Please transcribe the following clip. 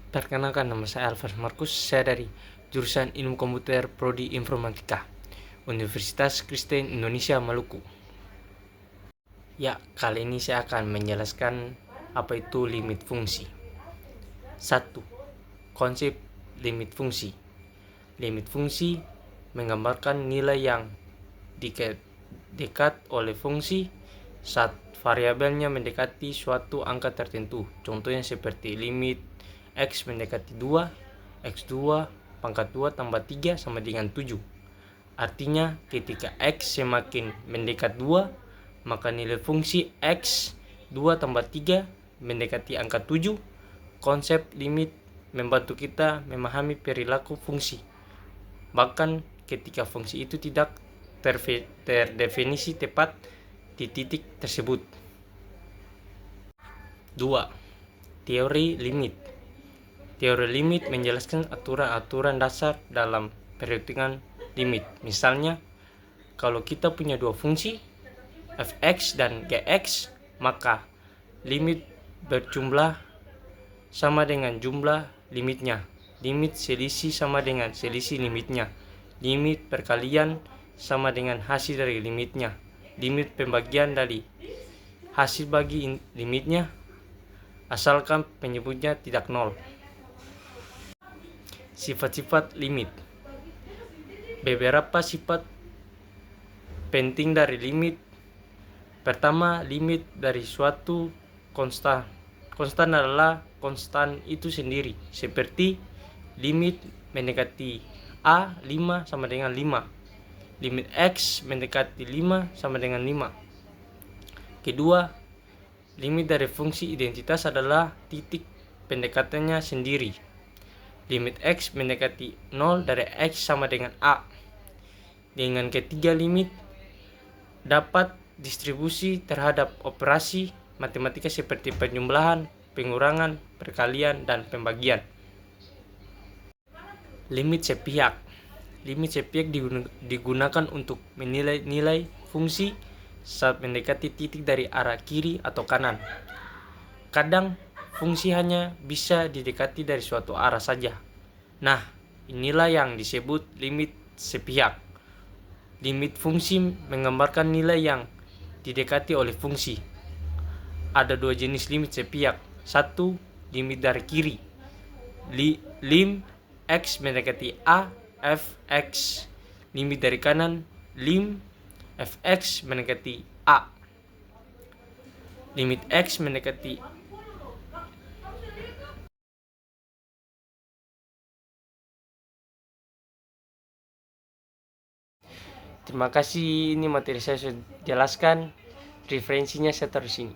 Perkenalkan, nama saya Alfred Markus, saya dari jurusan Ilmu Komputer Prodi Informatika, Universitas Kristen Indonesia Maluku. Ya, kali ini saya akan menjelaskan apa itu limit fungsi. 1. Konsep limit fungsi. Limit fungsi menggambarkan nilai yang dekat oleh fungsi saat variabelnya mendekati suatu angka tertentu. Contohnya seperti limit X mendekati 2, X2 pangkat 2 tambah 3 sama dengan 7. Artinya ketika X semakin mendekat 2, maka nilai fungsi X 2 tambah 3 mendekati angka 7. Konsep limit membantu kita memahami perilaku fungsi. Bahkan ketika fungsi itu tidak terdefinisi tepat di titik tersebut. 2. Teori limit. Teori limit menjelaskan aturan-aturan dasar dalam perhitungan limit. Misalnya, kalau kita punya dua fungsi, fx dan gx, maka limit berjumlah sama dengan jumlah limitnya. Limit selisih sama dengan selisih limitnya. Limit perkalian sama dengan hasil dari limitnya. Limit pembagian dari hasil bagi limitnya, asalkan penyebutnya tidak nol. Sifat-sifat limit. Beberapa sifat penting dari limit. Pertama, limit dari suatu konstan. Konstan adalah konstan itu sendiri. Seperti limit mendekati A 5 sama dengan 5. Limit X mendekati 5 sama dengan 5. Kedua, limit dari fungsi identitas adalah titik pendekatannya sendiri. Limit X mendekati 0 dari X sama dengan A. Dengan ketiga limit, dapat distribusi terhadap operasi matematika seperti penjumlahan, pengurangan, perkalian, dan pembagian. Limit sepihak. Limit sepihak digunakan untuk menilai nilai fungsi saat mendekati titik dari arah kiri atau kanan. Kadang fungsi hanya bisa didekati dari suatu arah saja. Nah, inilah yang disebut limit sepihak. Limit fungsi menggambarkan nilai yang didekati oleh fungsi. Ada dua jenis limit sepihak. Satu, limit dari kiri. Lim X mendekati A, Fx. Limit dari kanan, lim Fx mendekati A. Limit X mendekati Terima kasih, ini materi saya sudah jelaskan. Referensinya saya taruh sini.